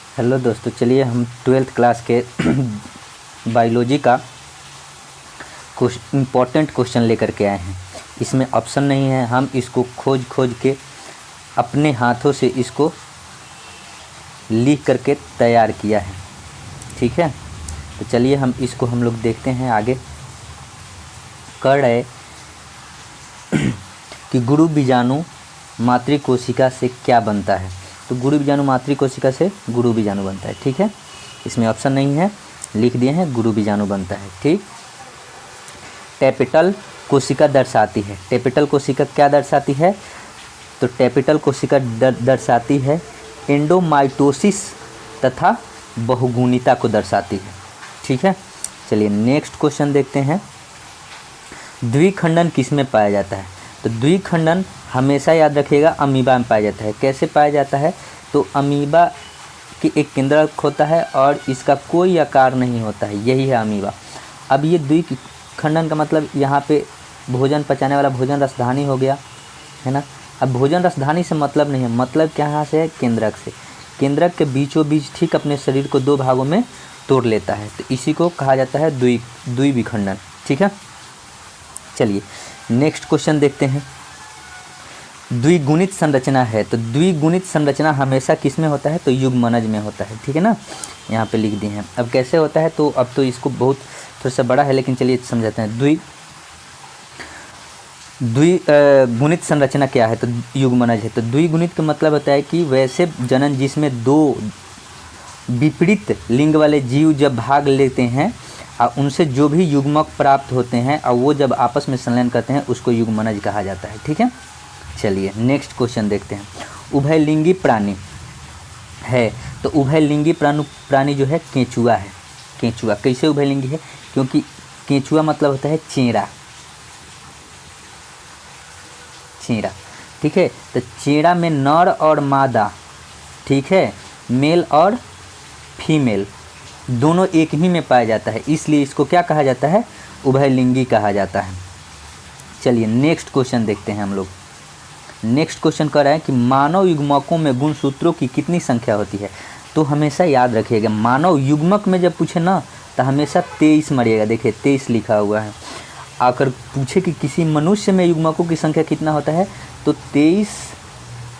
Hello दोस्तों, चलिए हम ट्वेल्थ क्लास के बायोलॉजी का इम्पोर्टेंट क्वेश्चन लेकर के आए हैं। इसमें ऑप्शन नहीं है, हम इसको खोज खोज के अपने हाथों से इसको लिख करके तैयार किया है। ठीक है, तो चलिए हम लोग देखते हैं आगे। कह रहे कि गुरु बीजाणु मातृकोशिका से क्या बनता है। तो गुरु बीजाणु मातृकोशिका से गुरु बीजाणु बनता है। ठीक है, इसमें ऑप्शन नहीं है, लिख दिए हैं गुरु बीजाणु बनता है। ठीक, टेपिटल कोशिका दर्शाती है। टेपिटल कोशिका क्या दर्शाती है? तो टेपिटल कोशिका दर्शाती है एंडोमाइटोसिस तथा बहुगुणिता को दर्शाती है। ठीक है, चलिए नेक्स्ट क्वेश्चन देखते हैं। द्विखंडन किस में पाया जाता है? तो द्विखंडन हमेशा याद रखिएगा अमीबा में पाया जाता है। कैसे पाया जाता है? तो अमीबा की एक केंद्रक होता है और इसका कोई आकार नहीं होता है, यही है अमीबा। अब ये द्विखंडन का मतलब यहाँ पे भोजन पचाने वाला भोजन रसधानी हो गया, है ना। अब भोजन रसधानी से मतलब नहीं है, मतलब क्या से है? केंद्रक से। केंद्रक के बीचों बीच ठीक अपने शरीर को दो भागों में तोड़ लेता है, तो इसी को कहा जाता है द्विविखंडन। ठीक है, चलिए नेक्स्ट क्वेश्चन देखते हैं। द्विगुणित संरचना है, तो द्विगुणित संरचना हमेशा किस में होता है? तो युग्मनज में होता है। ठीक है ना, यहाँ पे लिख दिए हैं। अब कैसे होता है? तो अब तो इसको बहुत थोड़ा सा बड़ा है, लेकिन चलिए समझाते हैं। द्विगुणित संरचना क्या है? तो युग्मनज है। तो द्विगुणित का मतलब होता है कि वैसे जनन जिसमें दो विपरीत लिंग वाले जीव जब भाग लेते हैं और उनसे जो भी युग्मक प्राप्त होते हैं और वो जब आपस में संलयन करते हैं उसको युग्मनज कहा जाता है। ठीक है, चलिए नेक्स्ट क्वेश्चन देखते हैं। उभयलिंगी प्राणी है, तो उभयलिंगी प्राणी जो है केंचुआ है। केंचुआ कैसे उभयलिंगी है? क्योंकि केंचुआ मतलब होता है चेरा। चेरा, ठीक है। तो चेरा में नर और मादा, ठीक है, मेल और फीमेल दोनों एक ही में पाया जाता है, इसलिए इसको क्या कहा जाता है? उभयलिंगी कहा जाता है। चलिए नेक्स्ट क्वेश्चन देखते हैं हम लोग। नेक्स्ट क्वेश्चन कह रहा है कि मानव युग्मकों में गुणसूत्रों की कितनी संख्या होती है? तो हमेशा याद रखिएगा, मानव युग्मक में जब पूछे ना तो हमेशा 23 मरिएगा। देखिए 23 लिखा हुआ है। आकर पूछे कि किसी मनुष्य में युग्मकों की संख्या कितना होता है, तो 23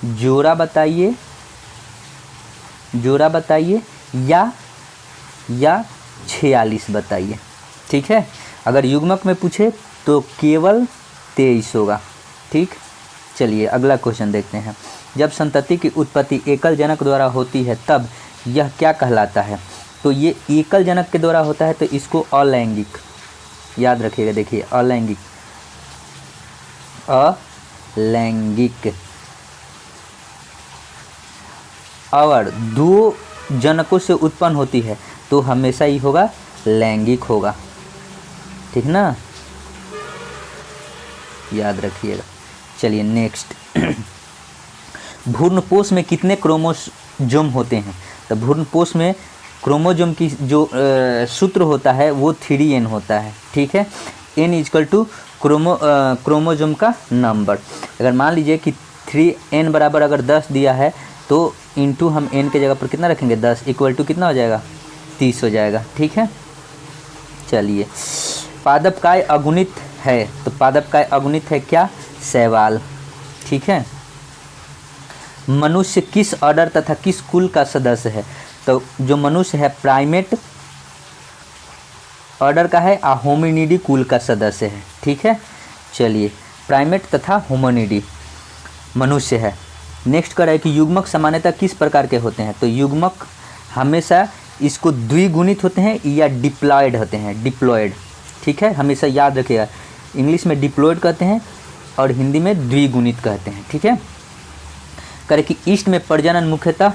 जोड़ा बताइए, जोड़ा बताइए या 46 बताइए। ठीक है, अगर युग्मक में पूछे तो केवल 23 होगा। ठीक, चलिए अगला क्वेश्चन देखते हैं। जब संतति की उत्पत्ति एकल जनक द्वारा होती है तब यह क्या कहलाता है? तो ये एकल जनक के द्वारा होता है तो इसको अलैंगिक याद रखिएगा। देखिए अलैंगिक, अलैंगिक। और दो जनकों से उत्पन्न होती है तो हमेशा ही होगा लैंगिक होगा। ठीक ना, याद रखिएगा। चलिए नेक्स्ट। भ्रूणपोष में कितने क्रोमोसोम होते हैं? तो भ्रूणपोष में क्रोमोसोम की जो सूत्र होता है वो 3n होता है। ठीक है, n इक्वल टू क्रोमोसोम का नंबर। अगर मान लीजिए कि 3n बराबर अगर 10 दिया है तो इंटू हम n के जगह पर कितना रखेंगे? 10 इक्वल टू कितना हो जाएगा? 30 हो जाएगा। ठीक है, चलिए पादपकाय अगुणित है, तो पादपकाय अगुणित है क्या? शैवाल। ठीक है, मनुष्य किस ऑर्डर तथा किस कुल का सदस्य है? तो जो मनुष्य है प्राइमेट ऑर्डर का है और होमिनिडी कुल का सदस्य है। ठीक है, चलिए प्राइमेट तथा होमिनिडी मनुष्य है। नेक्स्ट कर है कि युग्मक सामान्यतः किस प्रकार के होते हैं? तो युग्मक हमेशा इसको द्विगुणित होते हैं या डिप्लॉयड होते हैं। डिप्लॉयड, ठीक है, हमेशा याद रखिएगा। इंग्लिश में डिप्लॉयड कहते हैं और हिंदी में द्विगुणित कहते हैं। ठीक है, करे कि ईस्ट में प्रजनन मुख्यतः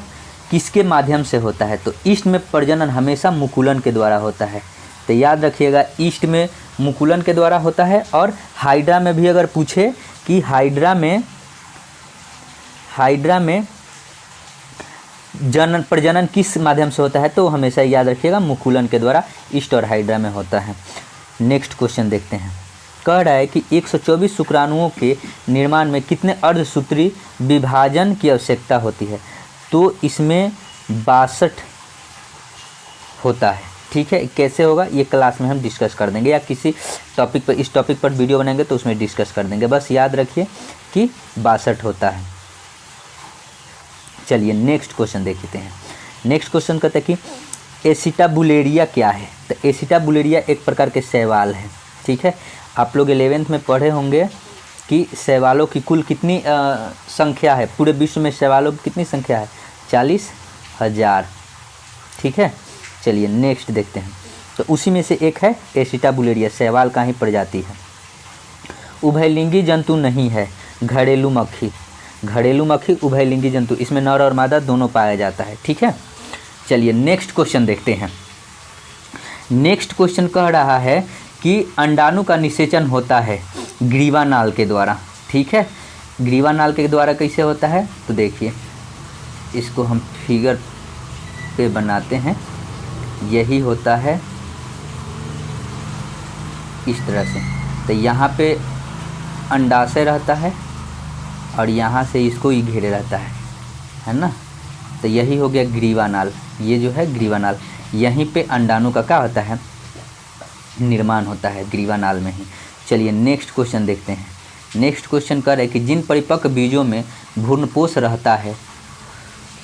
किसके माध्यम से होता है? तो ईस्ट में प्रजनन हमेशा मुकुलन के द्वारा होता है। तो याद रखिएगा ईस्ट में मुकुलन के द्वारा होता है। और हाइड्रा में भी अगर पूछे कि हाइड्रा में प्रजनन किस माध्यम से होता है, तो हमेशा याद रखिएगा मुकुलन के द्वारा ईस्ट और हाइड्रा में होता है। नेक्स्ट क्वेश्चन देखते हैं। कह रहा है कि 124 शुक्राणुओं के निर्माण में कितने अर्धसूत्री विभाजन की आवश्यकता होती है? तो इसमें 62 होता है। ठीक है, कैसे होगा ये क्लास में हम डिस्कस कर देंगे, या किसी टॉपिक पर, इस टॉपिक पर वीडियो बनाएंगे तो उसमें डिस्कस कर देंगे। बस याद रखिए कि 62 होता है। चलिए नेक्स्ट क्वेश्चन देखते हैं। नेक्स्ट क्वेश्चन कहते हैं कि एसिटाबुलेरिया क्या है। तो एसिटाबुलेरिया एक प्रकार के शैवाल है। ठीक है, आप लोग 11th में पढ़े होंगे कि शैवालों की कुल कितनी संख्या है, पूरे विश्व में शैवालों की कितनी संख्या है, 40,000। ठीक है, चलिए नेक्स्ट देखते हैं। तो उसी में से एक है एसिटाबुलेरिया, शैवाल का ही प्रजाति है। उभयलिंगी जंतु नहीं है, घरेलू मक्खी। घरेलू मक्खी उभयलिंगी जंतु, इसमें नर और मादा दोनों पाया जाता है। ठीक है, चलिए नेक्स्ट क्वेश्चन देखते हैं। नेक्स्ट क्वेश्चन कह रहा है कि अंडाणु का निषेचन होता है ग्रीवा नाल के द्वारा। ठीक है, ग्रीवा नाल के द्वारा कैसे होता है, तो देखिए इसको हम फिगर पे बनाते हैं। यही होता है इस तरह से। तो यहाँ पे अंडाशय रहता है और यहाँ से इसको ही घेरे रहता है ना। तो यही हो गया ग्रीवा नाल, ये जो है ग्रीवा नाल। यहीं पे अंडाणु का क्या होता है, निर्माण होता है ग्रीवा नाल में ही। चलिए नेक्स्ट क्वेश्चन देखते हैं। नेक्स्ट क्वेश्चन कह रहे हैं कि जिन परिपक्व बीजों में भ्रूणपोष रहता है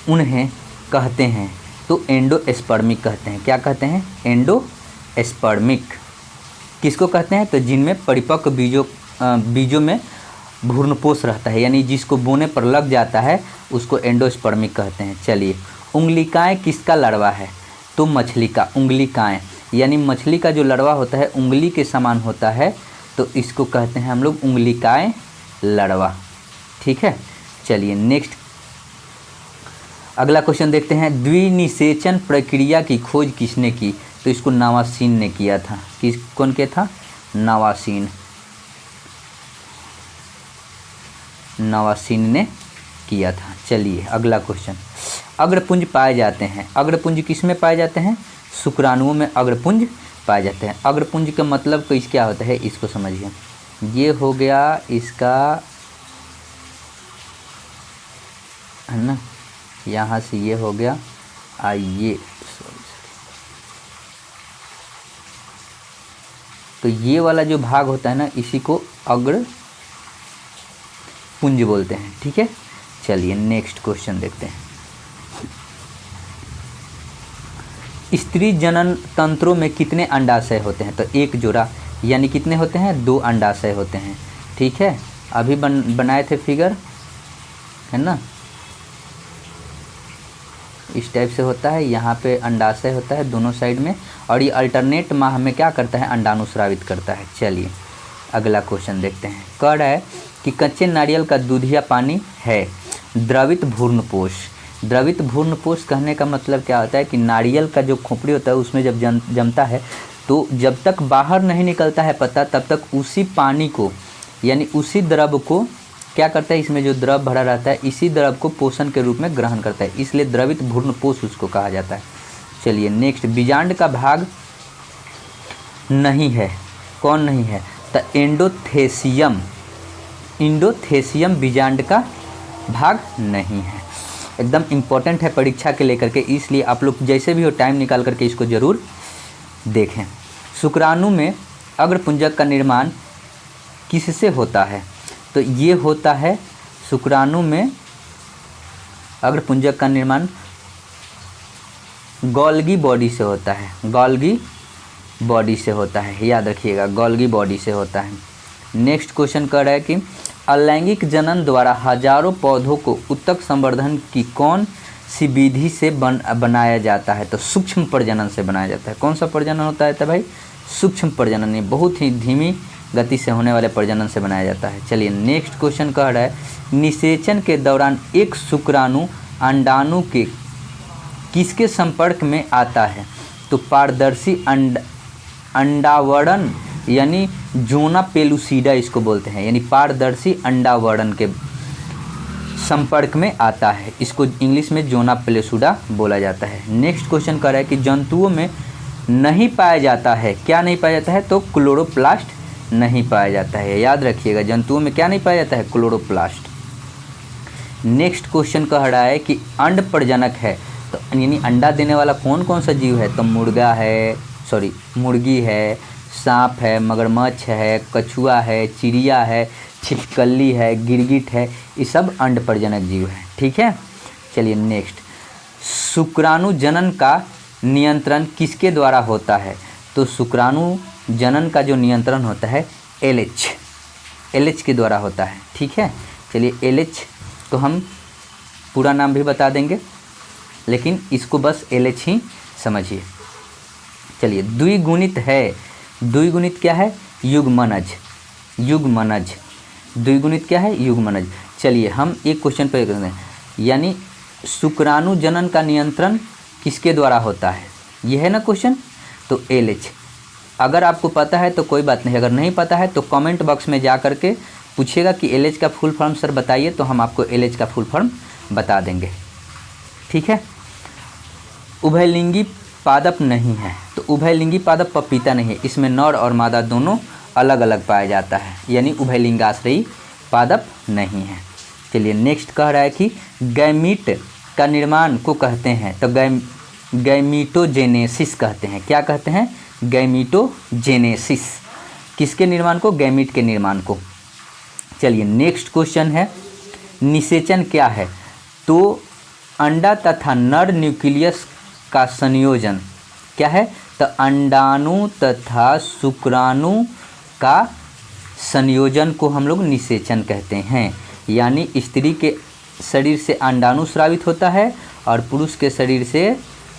उन्हें कहते हैं, तो एंडोस्पर्मिक कहते हैं। क्या कहते हैं, एंडोस्पर्मिक। किसको कहते हैं, तो जिनमें परिपक्व बीजों में भ्रूणपोष रहता है, यानी जिसको बोने पर लग जाता है उसको एंडोस्पर्मिक कहते हैं। चलिए, उंगलिकाएँ किसका लड़वा है, तो मछली का। उंगलिकाएँ यानी मछली का जो लड़वा होता है उंगली के समान होता है, तो इसको कहते हैं हम लोग उंगलिकाएँ लड़वा। ठीक है, चलिए नेक्स्ट अगला क्वेश्चन देखते हैं। द्विनिषेचन प्रक्रिया की खोज किसने की, तो इसको नवासीन ने किया था। कौन के था, नवासीन ने किया था। चलिए अगला क्वेश्चन। अग्रपुंज पाए जाते हैं, अग्रपुंज किस में पाए जाते हैं, शुक्राणुओं में अग्रपुंज पाए जाते हैं। अग्रपुंज का मतलब कुछ क्या होता है, इसको समझिए। ये हो गया इसका, है ना, यहाँ से ये हो गया, आइए तो ये वाला जो भाग होता है ना, इसी को अग्र पुंज बोलते हैं। ठीक है, चलिए नेक्स्ट क्वेश्चन देखते हैं। स्त्री जनन तंत्रों में कितने अंडाशय होते हैं, तो एक जोड़ा, यानी कितने होते हैं, 2 अंडाशय होते हैं। ठीक है, अभी बनाए थे फिगर, है ना, इस टाइप से होता है। यहाँ पे अंडाशय होता है दोनों साइड में, और ये अल्टरनेट माह में क्या करता है, अंडाणु स्रावित करता है। चलिए अगला क्वेश्चन देखते हैं। कह रहा है कि कच्चे नारियल का दूधिया पानी है द्रवित भ्रूणपोष। द्रवित भ्रूणपोष कहने का मतलब क्या होता है कि नारियल का जो खोपड़ी होता है उसमें जब जमता है, तो जब तक बाहर नहीं निकलता है पत्ता, तब तक उसी पानी को, यानी उसी द्रव को क्या करता है, इसमें जो द्रव भरा रहता है इसी द्रव को पोषण के रूप में ग्रहण करता है, इसलिए द्रवित भ्रूणपोष उसको कहा जाता है। चलिए नेक्स्ट, बीजांड का भाग नहीं है, कौन नहीं है, तो एंडोथेसियम। एंडोथेसियम बीजांड का भाग नहीं है। एकदम इम्पोर्टेंट है परीक्षा के लेकर के, इसलिए आप लोग जैसे भी हो टाइम निकाल करके इसको ज़रूर देखें। शुक्राणु में अग्रपुंजक का निर्माण किससे होता है, तो ये होता है शुक्राणु में अग्रपुंजक का निर्माण गोल्गी बॉडी से होता है। गोल्गी बॉडी से होता है, याद रखिएगा, गोल्गी बॉडी से होता है। नेक्स्ट क्वेश्चन कर रहा है कि अलैंगिक जनन द्वारा हजारों पौधों को उत्तक संवर्धन की कौन सी विधि से बनाया जाता है, तो सूक्ष्म प्रजनन से बनाया जाता है। कौन सा प्रजनन होता है, तो भाई सूक्ष्म प्रजनन, ये बहुत ही धीमी गति से होने वाले प्रजनन से बनाया जाता है। चलिए नेक्स्ट क्वेश्चन कह रहा है, निषेचन के दौरान एक शुक्राणु अंडाणु के किसके संपर्क में आता है, तो पारदर्शी अंडावरण यानी जोना पेलुसिडा इसको बोलते हैं, यानी पारदर्शी अंडावरण के संपर्क में आता है, इसको इंग्लिश में जोना पेलुसिडा बोला जाता है। नेक्स्ट क्वेश्चन कर रहा है कि जंतुओं में नहीं पाया जाता है, क्या नहीं पाया जाता है, तो क्लोरोप्लास्ट नहीं पाया जाता है। याद रखिएगा, जंतुओं में क्या नहीं पाया जाता है, क्लोरोप्लास्ट। नेक्स्ट क्वेश्चन कह रहा है कि अंड प्रजनक है तो यानी अंडा देने वाला कौन कौन सा जीव है, तो मुर्गा है, सॉरी मुर्गी है, सांप है, मगरमच्छ है, कछुआ है, चिड़िया है, छिपकली है, गिरगिट है, ये सब अंड प्रजनक जीव है। ठीक है, चलिए नेक्स्ट, शुक्राणु जनन का नियंत्रण किसके द्वारा होता है, तो शुक्राणु जनन का जो नियंत्रण होता है एलएच के द्वारा होता है। ठीक है, चलिए एलएच तो हम पूरा नाम भी बता देंगे, लेकिन इसको बस एलएच ही समझिए। चलिए द्विगुणित है, द्विगुणित क्या है, युग्मनज, युग्मनज, द्विगुणित क्या है, युग्मनज। चलिए हम एक क्वेश्चन पे करते हैं, यानी शुक्राणु जनन का नियंत्रण किसके द्वारा होता है, यह है ना क्वेश्चन, तो एलएच। अगर आपको पता है तो कोई बात नहीं, अगर नहीं पता है तो कमेंट बॉक्स में जा कर के पूछिएगा कि एलएच का फुल फॉर्म सर बताइए, तो हम आपको एलएच का फुल फॉर्म बता देंगे। ठीक है, उभयलिंगी पादप नहीं है, तो उभयलिंगी पादप पपीता नहीं है, इसमें नर और मादा दोनों अलग अलग पाया जाता है, यानी उभयलिंगाश्रयी पादप नहीं है। चलिए नेक्स्ट कह रहा है कि गैमीट का निर्माण को कहते हैं, तो गैमीटोजेनेसिस कहते हैं। क्या कहते हैं, गैमीटोजेनेसिस, किसके निर्माण को, गैमीट के निर्माण को। चलिए नेक्स्ट क्वेश्चन है, निषेचन क्या है, तो अंडा तथा नर न्यूक्लियस का संयोजन क्या है, तो अंडाणु तथा शुक्राणु का संयोजन को हम लोग निषेचन कहते हैं। यानी स्त्री के शरीर से अंडाणु स्रावित होता है और पुरुष के शरीर से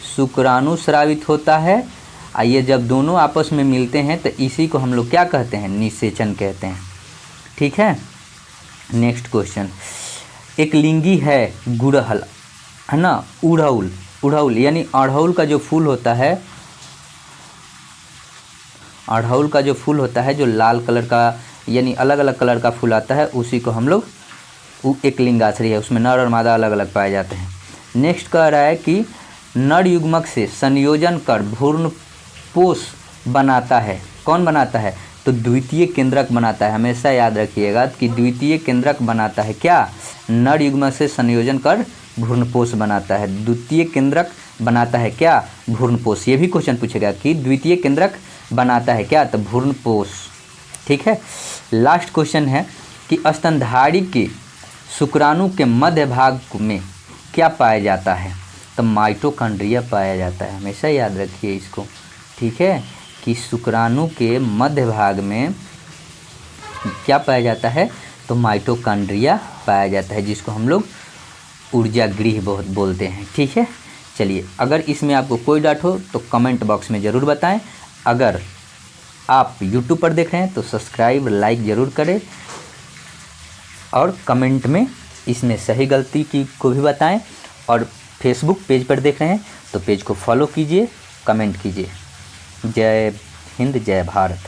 शुक्राणु स्रावित होता है। आइए जब दोनों आपस में मिलते हैं तो इसी को हम लोग क्या कहते हैं, निषेचन कहते हैं। ठीक है, नेक्स्ट क्वेश्चन, एक लिंगी है गुड़हल, है ना, उड़हुल, उड़हुल यानी अड़हुल का जो फूल होता है, अड़हुल का जो फूल होता है, जो लाल कलर का यानी अलग अलग कलर का फूल आता है, उसी को हम लोग एक लिंगाश्रयी है, उसमें नर और मादा अलग अलग पाए जाते हैं। नेक्स्ट कह रहा है कि नर युग्मक से संयोजन कर भ्रूणपोष बनाता है, कौन बनाता है, तो द्वितीय केंद्रक बनाता है। हमेशा याद रखिएगा कि द्वितीय केंद्रक बनाता है क्या, नर युग्मक से संयोजन कर भ्रूणपोष बनाता है, द्वितीय केंद्रक बनाता है क्या, भ्रूणपोष। ये भी क्वेश्चन पूछेगा कि द्वितीय केंद्रक बनाता है क्या, तो भ्रूणपोष। ठीक है, लास्ट क्वेश्चन है कि स्तनधारी के शुक्राणु के मध्य भाग में क्या पाया जाता है, तो माइटोकॉन्ड्रिया पाया जाता है। हमेशा याद रखिए इसको। ठीक है, कि शुक्राणु के मध्य भाग में क्या पाया जाता है, तो माइटोकॉन्ड्रिया पाया जाता है, जिसको हम लोग ऊर्जा गृह बहुत बोलते हैं। ठीक है, चलिए अगर इसमें आपको कोई डाउट हो तो कमेंट बॉक्स में ज़रूर बताएं। अगर आप यूट्यूब पर देख रहे हैं तो सब्सक्राइब लाइक ज़रूर करें और कमेंट में इसमें सही गलती की को भी बताएं। और फेसबुक पेज पर देख रहे हैं तो पेज को फॉलो कीजिए, कमेंट कीजिए। जय हिंद, जय भारत।